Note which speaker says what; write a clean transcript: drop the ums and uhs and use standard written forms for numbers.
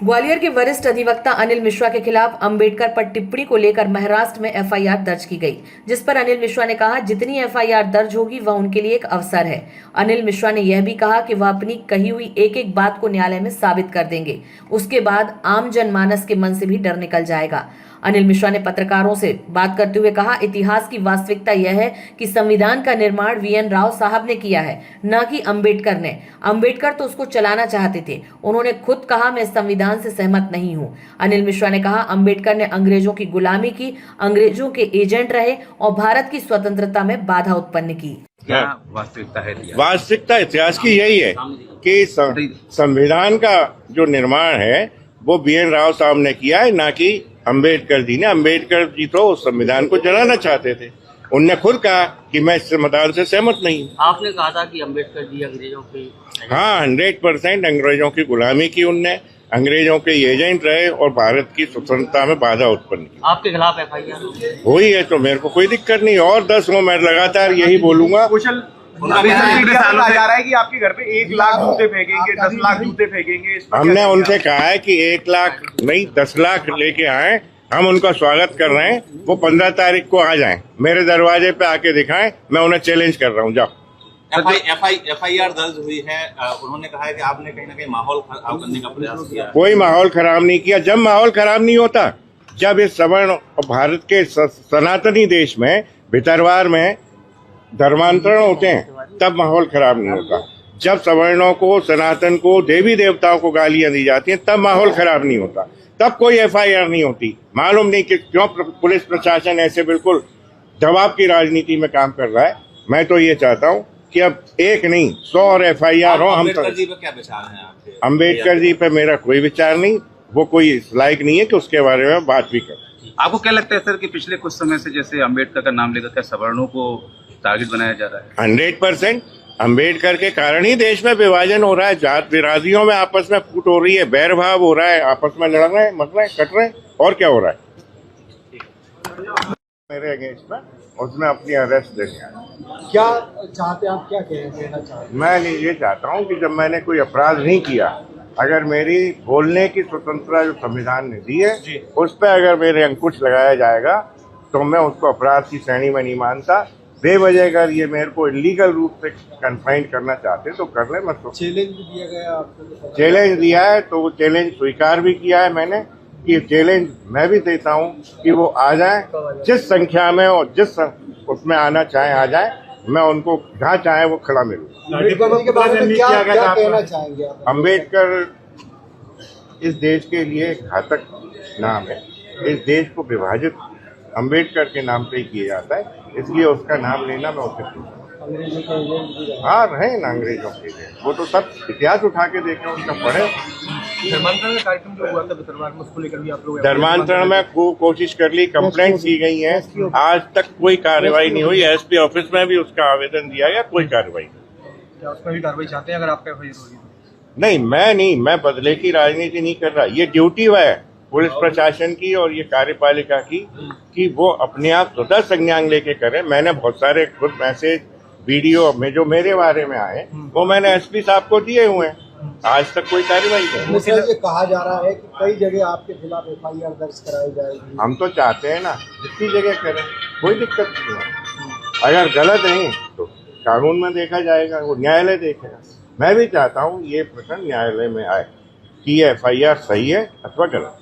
Speaker 1: ग्वालियर के वरिष्ठ अधिवक्ता अनिल मिश्रा के खिलाफ अंबेडकर पर टिप्पणी को लेकर महाराष्ट्र में एफआईआर दर्ज की गई, जिस पर अनिल मिश्रा ने कहा जितनी एफआईआर दर्ज होगी वह उनके लिए एक अवसर है। अनिल मिश्रा ने यह भी कहा कि वह अपनी कही हुई एक एक बात को न्यायालय में साबित कर देंगे, उसके बाद आम जनमानस के मन से भी डर निकल जाएगा। अनिल मिश्रा ने पत्रकारों से बात करते हुए कहा, इतिहास की वास्तविकता यह है कि संविधान का निर्माण वीएन राव साहब ने किया है, न कि अंबेडकर ने। अंबेडकर तो उसको चलाना चाहते थे। उन्होंने खुद कहा, मैं संविधान से सहमत नहीं हूं। अनिल मिश्रा ने कहा, अंबेडकर ने अंग्रेजों की गुलामी की, अंग्रेजों के एजेंट रहे और भारत की स्वतंत्रता में बाधा उत्पन्न की।
Speaker 2: क्या वास्तविकता है?
Speaker 3: वास्तविकता इतिहास की यही है कि संविधान का जो निर्माण है वो वीएन राव साहब ने किया है, ना कि अंबेडकर जी ने। अंबेडकर जी तो उस संविधान को जलाना चाहते थे। उनने खुद कहा कि मैं इस संविधान से सहमत नहीं हूँ।
Speaker 2: आपने कहा था कि अंबेडकर जी अंग्रेजों के
Speaker 3: 100% अंग्रेजों की गुलामी की उनने, अंग्रेजों के एजेंट रहे और भारत की स्वतंत्रता में बाधा उत्पन्न की।
Speaker 2: आपके खिलाफ एफआईआर
Speaker 3: हुई है तो मेरे को कोई दिक्कत नहीं, और 10 हो, मैं लगातार यही बोलूंगा।
Speaker 4: कहा जा रहा है कि आपके घर पे 1 लाख जूते फेंकेंगे, 10 लाख जूते फेंकेंगे।
Speaker 3: हमने उनसे कहा है कि 1 लाख नहीं 10 लाख लेके आए, हम उनका स्वागत कर रहे हैं। वो 15 तारीख को आ जाएं, मेरे दरवाजे पे आके दिखाएं, मैं उन्हें चैलेंज कर रहा हूं। जाओ।
Speaker 5: एफआईआर दर्ज हुई है। उन्होंने कहा है कि आपने कहीं ना कहीं माहौल खराब करने का प्रयास किया।
Speaker 3: कोई माहौल खराब नहीं किया। जब माहौल खराब नहीं होता, जब इस सवर्ण और भारत के सनातनी देश में भितरवार में धर्मांतरण होते हैं, तब माहौल खराब नहीं होता। जब सवर्णों को, सनातन को, देवी देवताओं को गालियां दी जाती हैं, तब माहौल खराब नहीं होता, तब कोई एफआईआर नहीं होती। मालूम नहीं कि क्यों पुलिस प्रशासन ऐसे बिल्कुल दबाव की राजनीति में काम कर रहा है। मैं तो ये चाहता हूँ कि अब 1 नहीं 100 और एफआईआर हो। हम
Speaker 5: अम्बेडकर जी पे क्या विचार है आपके?
Speaker 3: अम्बेडकर जी पे मेरा कोई विचार नहीं, वो कोई इस लायक नहीं है कि उसके बारे में बात भी कर।
Speaker 4: आपको क्या लगता है सर कि पिछले कुछ समय से जैसे अम्बेडकर का नाम लेकर क्या सवर्णों को टारगेट बनाया जा रहा है?
Speaker 3: 100% अम्बेडकर के कारण ही देश में विभाजन हो रहा है। जात विरादियों में आपस में फूट हो रही है, बैर भाव हो रहा है, आपस में लड़ रहे हैं, मर रहे हैं, कट रहे हैं, और क्या हो रहा है। मेरे अगेंस्ट में उसमें अपनी अरेस्ट देने आया।
Speaker 6: क्या चाहते हैं आप, क्या कहना चाहते हैं?
Speaker 3: मैं ये चाहता हूँ कि जब मैंने कोई अपराध नहीं किया, अगर मेरी बोलने की स्वतंत्रता जो संविधान ने दी है उस पर अगर मेरे अंकुश लगाया जाएगा तो मैं उसको अपराध की श्रेणी में नहीं मानता। बेवजह अगर ये मेरे को इलीगल रूप से कन्फाइंड करना चाहते तो कर ले। मैं
Speaker 6: चैलेंज भी दिया गया आपको?
Speaker 3: चैलेंज दिया है तो वो चैलेंज स्वीकार भी किया है मैंने कि चैलेंज मैं भी देता हूँ कि वो आ जाए, जिस संख्या में और जिस उसमें आना चाहे आ जाए। मैं उनको जहाँ चाहे वो खड़ा मिलूँ।
Speaker 6: के बारे में क्या कहना चाहेंगे आप?
Speaker 3: अम्बेडकर इस देश के लिए घातक नाम है। इस देश को विभाजित अम्बेडकर के नाम पे ही किया जाता है, इसलिए उसका नाम लेना मैं उससे पूछूँ।
Speaker 6: अंग्रेजों के एजेंट भी रहे।
Speaker 3: हाँ, रहे ना अंग्रेजों के एजेंट, वो तो सब इतिहास उठा के देखें, उसका पढ़े।
Speaker 4: धर्मांतरण का कार्यक्रम जो हुआ था भितरवार में, उसको लेकर भी आप लोग
Speaker 3: धर्मांतरण में खूब कोशिश कर ली, कंप्लेंट्स की गई हैं, आज तक कोई कार्रवाई नहीं हुई। एसपी ऑफिस में भी उसका आवेदन दिया गया, कोई कार्रवाई नहीं।
Speaker 4: क्या उसमें भी कार्रवाई चाहते हैं अगर आपका एफआईआर होगी?
Speaker 3: नहीं, मैं बदले की राजनीति नहीं कर रहा। ये ड्यूटी है पुलिस प्रशासन की और ये कार्यपालिका की कि वो अपने आप स्वतः संज्ञान लेके करें। मैंने बहुत सारे खुद मैसेज वीडियो में जो मेरे बारे में आए वो मैंने एसपी साहब को दिए हुए हैं, आज तक कोई कार्रवाई नहीं।
Speaker 6: ये कहा जा रहा है कि कई जगह आपके खिलाफ एफआईआर दर्ज कराई जाएगी।
Speaker 3: हम तो चाहते हैं ना जितनी जगह करें, कोई दिक्कत नहीं है। अगर गलत नहीं तो कानून में देखा जाएगा, वो न्यायालय देखेगा। मैं भी चाहता हूँ ये प्रश्न न्यायालय में आए कि ये एफआईआर सही है अथवा गलत।